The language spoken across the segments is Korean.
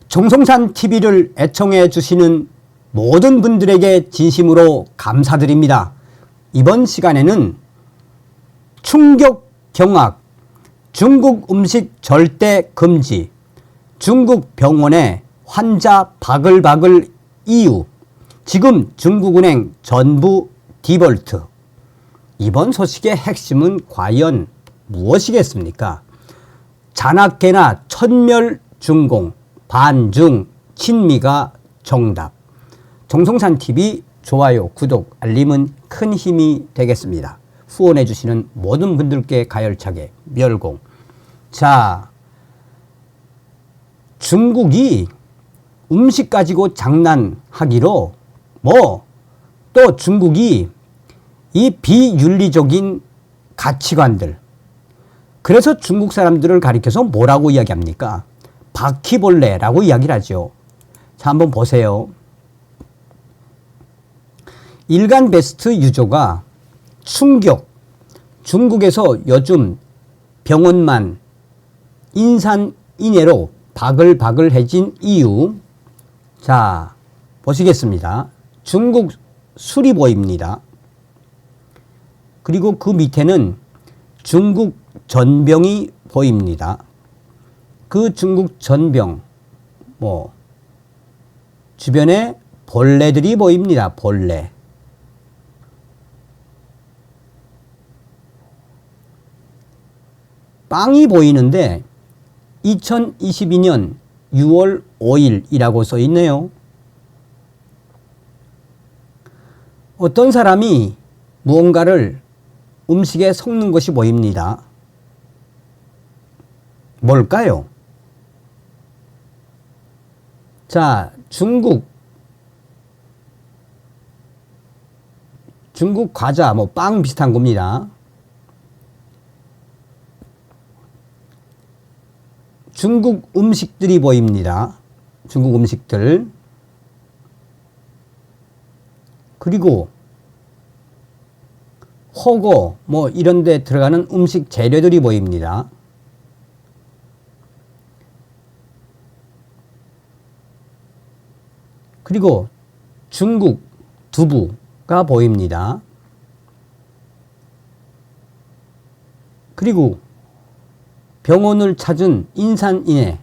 정성산 TV를 애청해 주시는 모든 분들에게 진심으로 감사드립니다. 이번 시간에는 충격 경악, 중국 음식 절대 금지, 중국 병원에 환자 바글바글 이유, 지금 중국은행 전부 디볼트. 이번 소식의 핵심은 과연 무엇이겠습니까? 잔악계나 천멸중공, 반중, 친미가 정답. 정성산TV 좋아요, 구독, 알림은 큰 힘이 되겠습니다. 후원해 주시는 모든 분들께 가열차게 멸공. 자, 중국이 음식 가지고 장난하기로 또 중국이 이 비윤리적인 가치관들, 그래서 중국 사람들을 가리켜서 뭐라고 이야기합니까? 바퀴벌레라고 이야기를 하죠. 자, 한번 보세요. 일간 베스트 유저가 충격, 중국에서 요즘 병원만 인산인해로 바글바글해진 이유. 자, 보시겠습니다. 중국 수리보입니다. 그리고 그 밑에는 중국 전병이 보입니다. 그 중국 전병, 주변에 벌레들이 보입니다. 벌레. 빵이 보이는데 2022년 6월 5일이라고 써 있네요. 어떤 사람이 무언가를 음식에 섞는 것이 보입니다. 뭘까요? 자, 중국 과자, 빵 비슷한 겁니다. 중국 음식들이 보입니다. 중국 음식들. 그리고 호거, 이런 데 들어가는 음식 재료들이 보입니다. 그리고 중국 두부가 보입니다. 그리고 병원을 찾은 인산인해,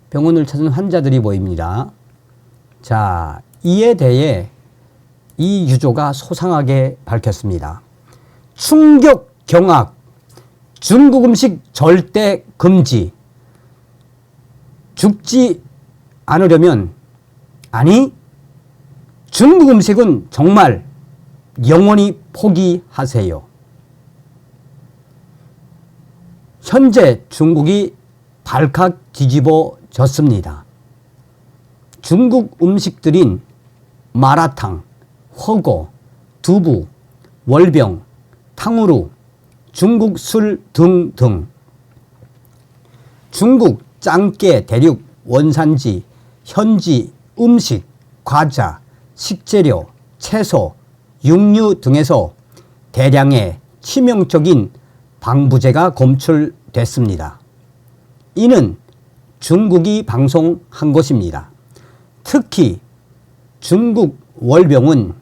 병원을 찾은 환자들이 보입니다. 자, 이에 대해 이 유저가 소상하게 밝혔습니다. 충격 경악, 중국 음식 절대 금지. 죽지 않으려면, 아니, 중국 음식은 정말 영원히 포기하세요. 현재 중국이 발칵 뒤집어졌습니다. 중국 음식들인 마라탕, 허거, 두부, 월병, 탕후루, 중국 술 등등. 중국 짱깨 대륙 원산지, 현지 음식, 과자, 식재료, 채소, 육류 등에서 대량의 치명적인 방부제가 검출됐습니다. 이는 중국이 방송한 것입니다. 특히 중국 월병은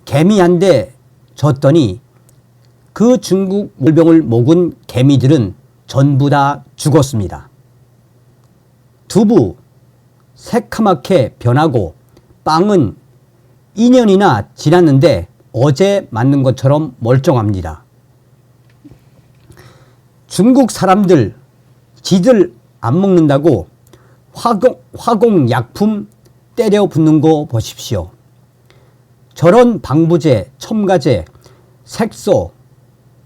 개미 한 대 줬더니 그 중국 월병을 먹은 개미들은 전부 다 죽었습니다. 두부 새카맣게 변하고 빵은 2년이나 지났는데 어제 만든 것처럼 멀쩡합니다. 중국 사람들 지들 안 먹는다고 화공약품 때려 붓는 거 보십시오. 저런 방부제, 첨가제, 색소,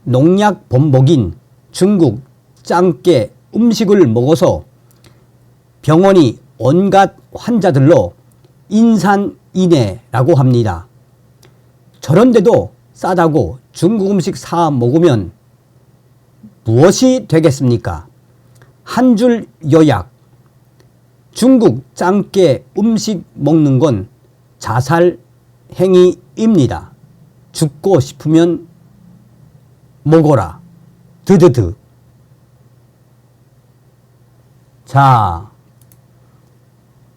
농약 범벅인 중국 짱깨 음식을 먹어서 병원이 온갖 환자들로 인산인해라고 합니다. 저런데도 싸다고 중국 음식 사 먹으면 무엇이 되겠습니까? 한 줄 요약. 중국 짱깨 음식 먹는 건 자살 행위입니다. 죽고 싶으면 먹어라. 드드드. 자,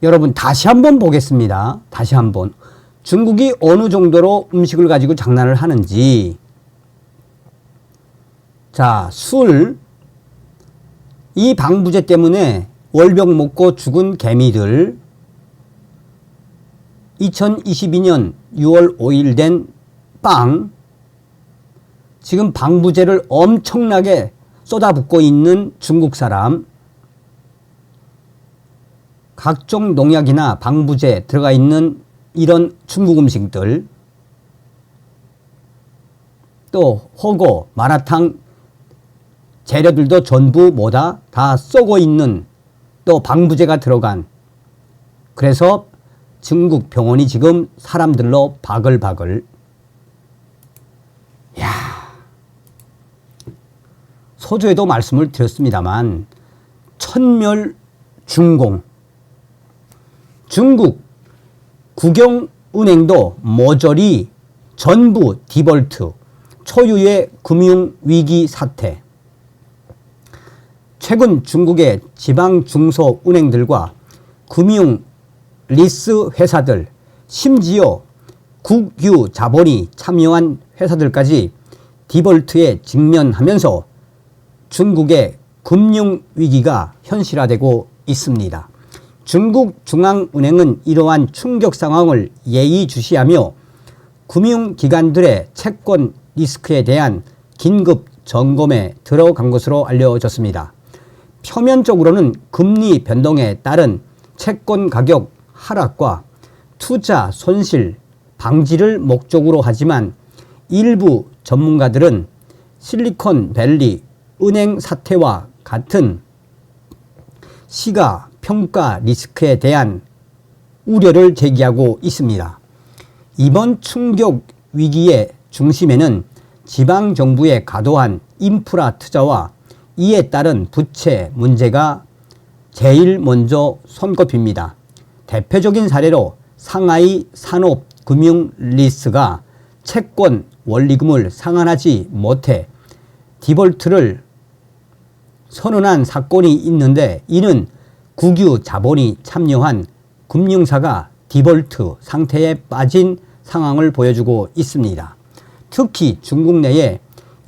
여러분 다시 한번 보겠습니다. 다시 한번. 중국이 어느 정도로 음식을 가지고 장난을 하는지. 자, 술. 이 방부제 때문에 월병 먹고 죽은 개미들. 2022년 6월 5일 된 빵. 지금 방부제를 엄청나게 쏟아붓고 있는 중국 사람. 각종 농약이나 방부제 들어가 있는 이런 중국 음식들. 또 허거, 마라탕 재료들도 전부 뭐다? 다 썩어 있는 또 방부제가 들어간. 그래서 중국 병원이 지금 사람들로 바글바글. 야, 서두에도 말씀을 드렸습니다만 천멸중공. 중국 국영은행도 모조리 전부 디볼트. 초유의 금융위기 사태. 최근 중국의 지방 중소은행들과 금융 리스 회사들, 심지어 국유 자본이 참여한 회사들까지 디볼트에 직면하면서 중국의 금융위기가 현실화되고 있습니다. 중국 중앙은행은 이러한 충격 상황을 예의주시하며 금융기관들의 채권 리스크에 대한 긴급 점검에 들어간 것으로 알려졌습니다. 표면적으로는 금리 변동에 따른 채권 가격 하락과 투자 손실 방지를 목적으로 하지만 일부 전문가들은 실리콘밸리 은행 사태와 같은 시가 평가 리스크에 대한 우려를 제기하고 있습니다. 이번 충격 위기의 중심에는 지방정부의 과도한 인프라 투자와 이에 따른 부채 문제가 제일 먼저 손꼽힙니다. 대표적인 사례로 상하이 산업금융리스가 채권 원리금을 상환하지 못해 디볼트를 선언한 사건이 있는데, 이는 국유 자본이 참여한 금융사가 디볼트 상태에 빠진 상황을 보여주고 있습니다. 특히 중국 내의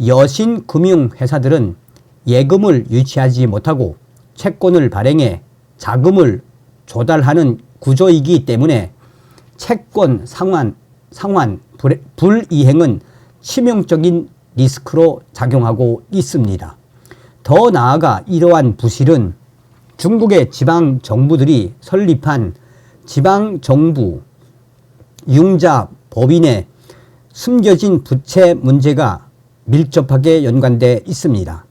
여신 금융회사들은 예금을 유치하지 못하고 채권을 발행해 자금을 조달하는 구조이기 때문에 채권 상환 불이행은 치명적인 리스크로 작용하고 있습니다. 더 나아가 이러한 부실은 중국의 지방 정부들이 설립한 지방정부 융자 법인의 숨겨진 부채 문제가 밀접하게 연관돼 있습니다.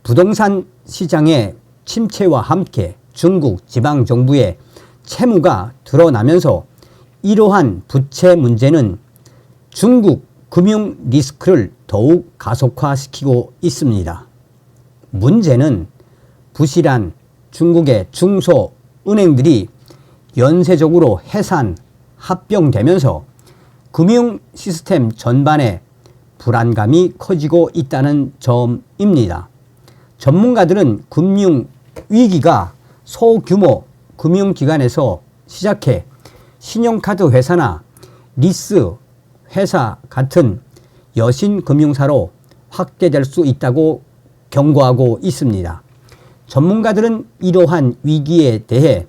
부동산 시장의 침체와 함께 중국 지방정부의 채무가 드러나면서 이러한 부채 문제는 중국 금융 리스크를 더욱 가속화시키고 있습니다. 문제는 부실한 중국의 중소은행들이 연쇄적으로 해산, 합병되면서 금융 시스템 전반에 불안감이 커지고 있다는 점입니다. 전문가들은 금융 위기가 소규모 금융기관에서 시작해 신용카드 회사나 리스 회사 같은 여신 금융사로 확대될 수 있다고 경고하고 있습니다. 전문가들은 이러한 위기에 대해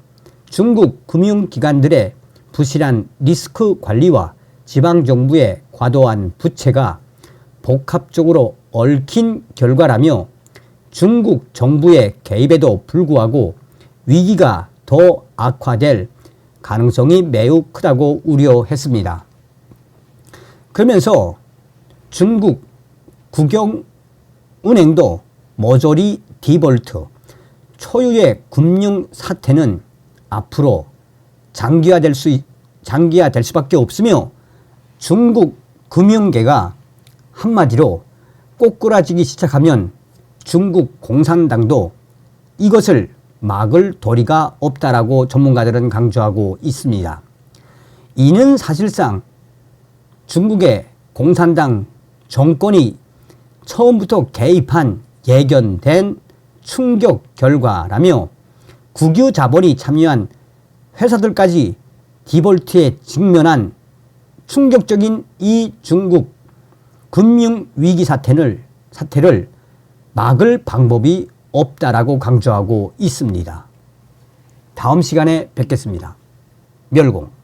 중국 금융기관들의 부실한 리스크 관리와 지방정부의 과도한 부채가 복합적으로 얽힌 결과라며 중국 정부의 개입에도 불구하고 위기가 더 악화될 가능성이 매우 크다고 우려했습니다. 그러면서 중국 국영은행도 모조리 디볼트, 초유의 금융 사태는 앞으로 장기화될 수밖에 없으며 중국 금융계가 한마디로 꼬꾸라지기 시작하면 중국 공산당도 이것을 막을 도리가 없다라고 전문가들은 강조하고 있습니다. 이는 사실상 중국의 공산당 정권이 처음부터 개입한 예견된 충격 결과라며 국유 자본이 참여한 회사들까지 디볼트에 직면한 충격적인 이 중국 금융위기 사태를 막을 방법이 없다라고 강조하고 있습니다. 다음 시간에 뵙겠습니다. 멸공.